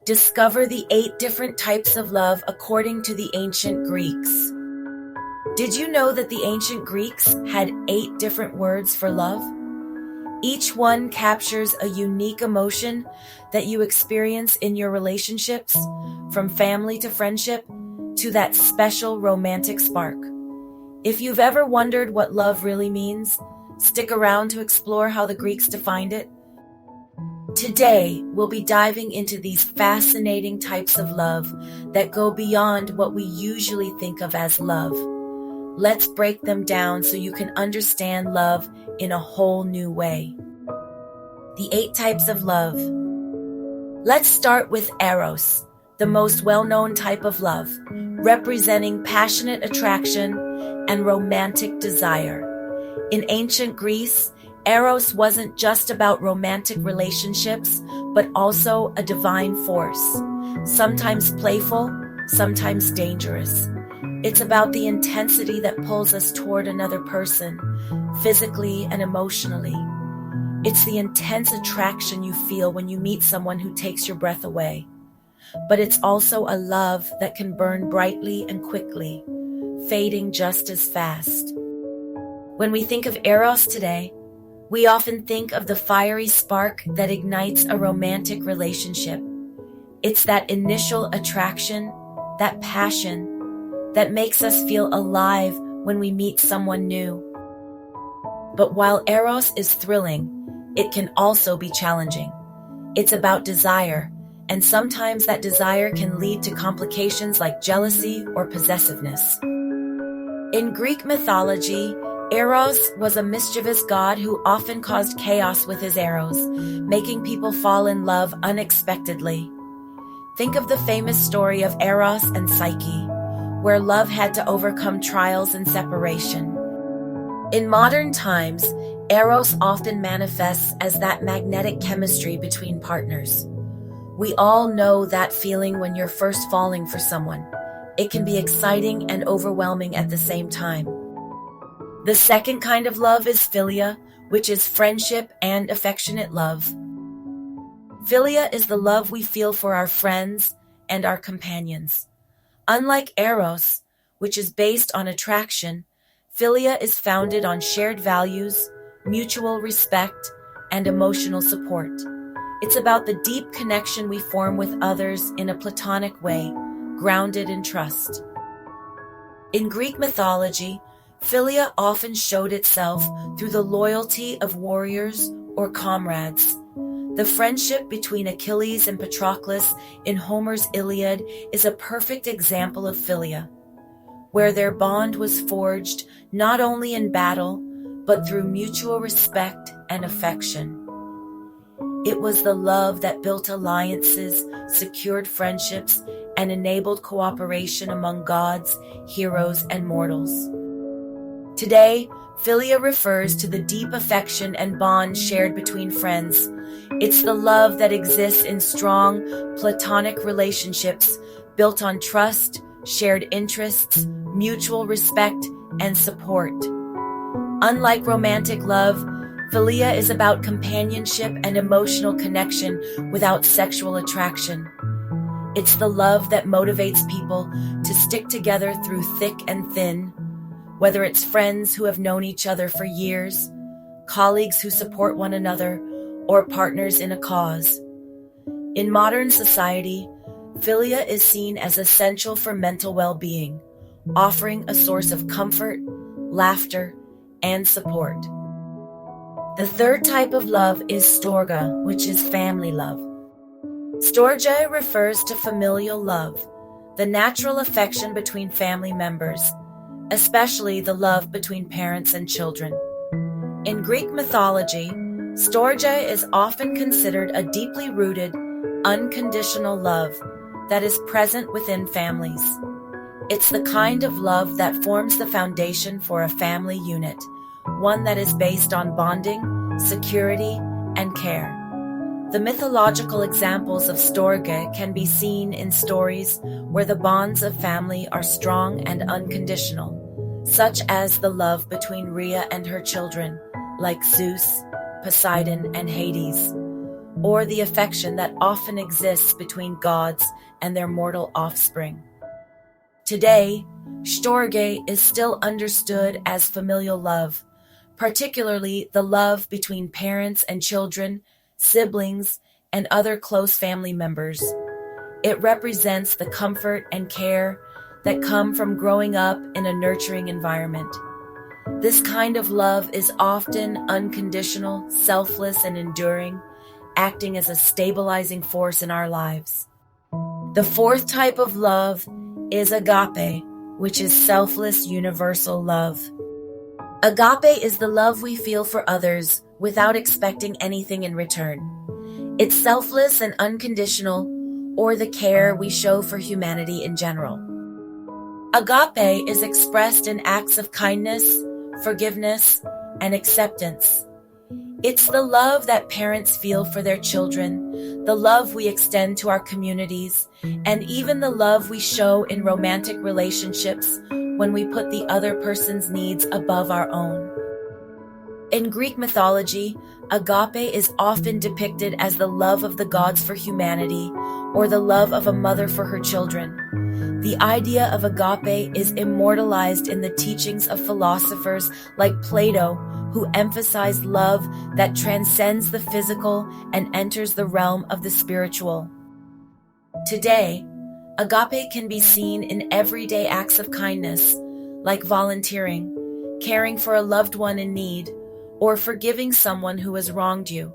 Discover the 8 different types of love according to the ancient Greeks. Did you know that the ancient Greeks had 8 different words for love? Each one captures a unique emotion that you experience in your relationships, from family to friendship, to that special romantic spark. If you've ever wondered what love really means, stick around to explore how the Greeks defined it. Today, we'll be diving into these fascinating types of love that go beyond what we usually think of as love. Let's break them down so you can understand love in a whole new way. The 8 types of love. Let's start with Eros, the most well-known type of love, representing passionate attraction and romantic desire. In ancient Greece, Eros wasn't just about romantic relationships, but also a divine force, sometimes playful, sometimes dangerous. It's about the intensity that pulls us toward another person, physically and emotionally. It's the intense attraction you feel when you meet someone who takes your breath away. But it's also a love that can burn brightly and quickly, fading just as fast. When we think of Eros today, we often think of the fiery spark that ignites a romantic relationship. It's that initial attraction, that passion, that makes us feel alive when we meet someone new. But while Eros is thrilling, it can also be challenging. It's about desire, and sometimes that desire can lead to complications like jealousy or possessiveness. In Greek mythology, Eros was a mischievous god who often caused chaos with his arrows, making people fall in love unexpectedly. Think of the famous story of Eros and Psyche, where love had to overcome trials and separation. In modern times, Eros often manifests as that magnetic chemistry between partners. We all know that feeling when you're first falling for someone. It can be exciting and overwhelming at the same time. The second kind of love is Philia, which is friendship and affectionate love. Philia is the love we feel for our friends and our companions. Unlike Eros, which is based on attraction, Philia is founded on shared values, mutual respect, and emotional support. It's about the deep connection we form with others in a platonic way, grounded in trust. In Greek mythology, Philia often showed itself through the loyalty of warriors or comrades. The friendship between Achilles and Patroclus in Homer's Iliad is a perfect example of Philia, where their bond was forged not only in battle, but through mutual respect and affection. It was the love that built alliances, secured friendships, and enabled cooperation among gods, heroes, and mortals. Today, Philia refers to the deep affection and bond shared between friends. It's the love that exists in strong, platonic relationships built on trust, shared interests, mutual respect, and support. Unlike romantic love, Philia is about companionship and emotional connection without sexual attraction. It's the love that motivates people to stick together through thick and thin, whether it's friends who have known each other for years, colleagues who support one another, or partners in a cause. In modern society, Philia is seen as essential for mental well-being, offering a source of comfort, laughter, and support. The third type of love is Storge, which is family love. Storge refers to familial love, the natural affection between family members, especially the love between parents and children. In Greek mythology, Storge is often considered a deeply rooted, unconditional love that is present within families. It's the kind of love that forms the foundation for a family unit, one that is based on bonding, security, and care. The mythological examples of Storge can be seen in stories where the bonds of family are strong and unconditional, such as the love between Rhea and her children, like Zeus, Poseidon, and Hades. or the affection that often exists between gods and their mortal offspring. Today, Storge is still understood as familial love, particularly the love between parents and children, siblings, and other close family members. It represents the comfort and care that come from growing up in a nurturing environment. This kind of love is often unconditional, selfless, and enduring, acting as a stabilizing force in our lives. The fourth type of love is agape, which is selfless, universal love. Agape is the love we feel for others without expecting anything in return. It's selfless and unconditional, or the care we show for humanity in general. Agape is expressed in acts of kindness, forgiveness, and acceptance. It's the love that parents feel for their children, the love we extend to our communities, and even the love we show in romantic relationships when we put the other person's needs above our own. In Greek mythology, agape is often depicted as the love of the gods for humanity, or the love of a mother for her children. The idea of agape is immortalized in the teachings of philosophers like Plato, who emphasized love that transcends the physical and enters the realm of the spiritual. Today, agape can be seen in everyday acts of kindness, like volunteering, caring for a loved one in need, or forgiving someone who has wronged you.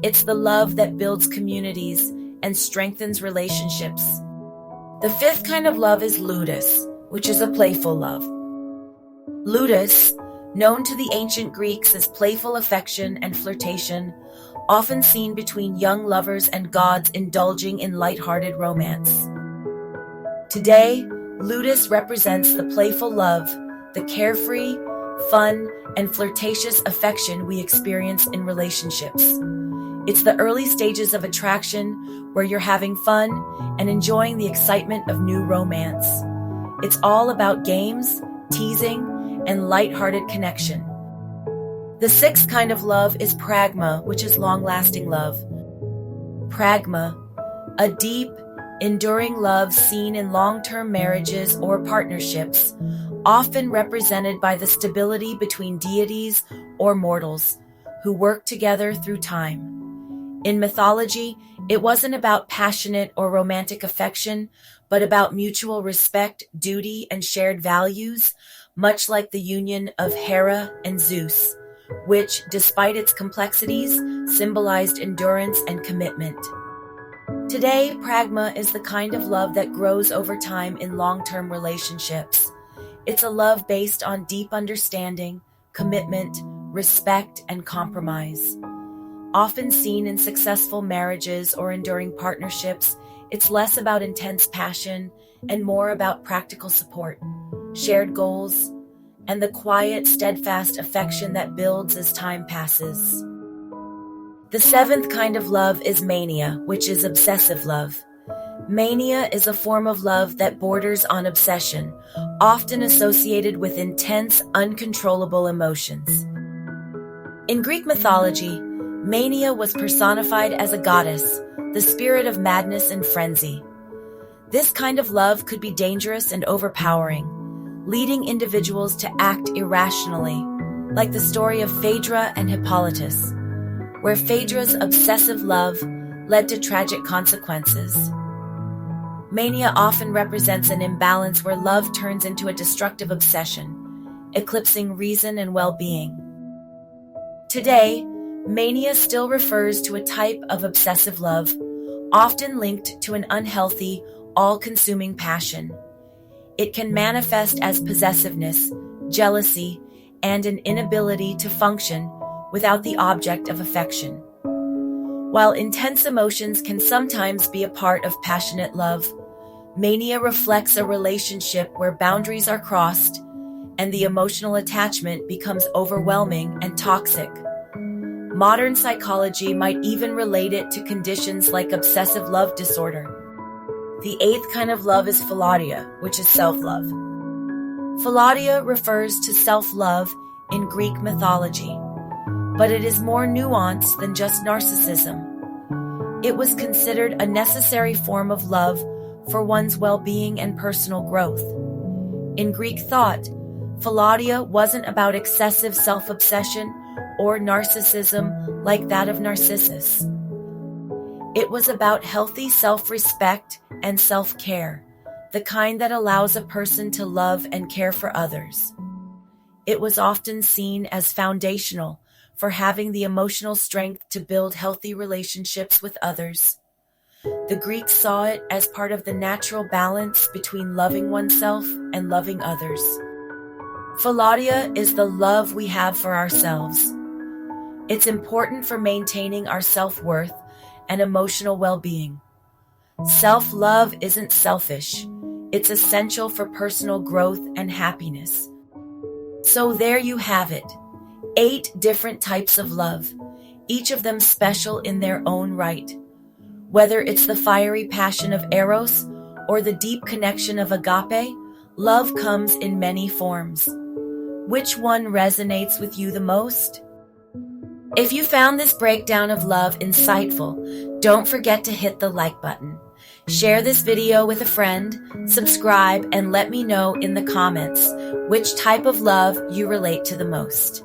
It's the love that builds communities and strengthens relationships. The fifth kind of love is Ludus, which is a playful love. Ludus, known to the ancient Greeks as playful affection and flirtation, often seen between young lovers and gods indulging in lighthearted romance. Today, Ludus represents the playful love, the carefree, fun, and flirtatious affection we experience in relationships. It's the early stages of attraction where you're having fun and enjoying the excitement of new romance. It's all about games, teasing, and lighthearted connection. The sixth kind of love is Pragma, which is long-lasting love. Pragma, a deep, enduring love seen in long-term marriages or partnerships, often represented by the stability between deities or mortals who work together through time. In mythology, it wasn't about passionate or romantic affection, but about mutual respect, duty, and shared values, much like the union of Hera and Zeus, which, despite its complexities, symbolized endurance and commitment. Today, Pragma is the kind of love that grows over time in long-term relationships. It's a love based on deep understanding, commitment, respect, and compromise. Often seen in successful marriages or enduring partnerships, it's less about intense passion and more about practical support, shared goals, and the quiet, steadfast affection that builds as time passes. The seventh kind of love is Mania, which is obsessive love. Mania is a form of love that borders on obsession, often associated with intense, uncontrollable emotions. In Greek mythology, Mania was personified as a goddess, the spirit of madness and frenzy. This kind of love could be dangerous and overpowering, leading individuals to act irrationally, like the story of Phaedra and Hippolytus, where Phaedra's obsessive love led to tragic consequences. Mania often represents an imbalance where love turns into a destructive obsession, eclipsing reason and well-being. Today, mania still refers to a type of obsessive love, often linked to an unhealthy, all-consuming passion. It can manifest as possessiveness, jealousy, and an inability to function without the object of affection. While intense emotions can sometimes be a part of passionate love, mania reflects a relationship where boundaries are crossed and the emotional attachment becomes overwhelming and toxic. Modern psychology might even relate it to conditions like obsessive love disorder. The eighth kind of love is Philautia, which is self-love. Philautia refers to self-love in Greek mythology, but it is more nuanced than just narcissism. It was considered a necessary form of love for one's well-being and personal growth. In Greek thought, Philautia wasn't about excessive self-obsession or narcissism like that of Narcissus. It was about healthy self-respect and self-care, the kind that allows a person to love and care for others. It was often seen as foundational for having the emotional strength to build healthy relationships with others. The Greeks saw it as part of the natural balance between loving oneself and loving others. Philautia is the love we have for ourselves. It's important for maintaining our self-worth and emotional well-being. Self-love isn't selfish. It's essential for personal growth and happiness. So there you have it. 8 different types of love, each of them special in their own right. Whether it's the fiery passion of Eros or the deep connection of Agape, love comes in many forms. Which one resonates with you the most? If you found this breakdown of love insightful, don't forget to hit the like button. Share this video with a friend, subscribe, and let me know in the comments which type of love you relate to the most.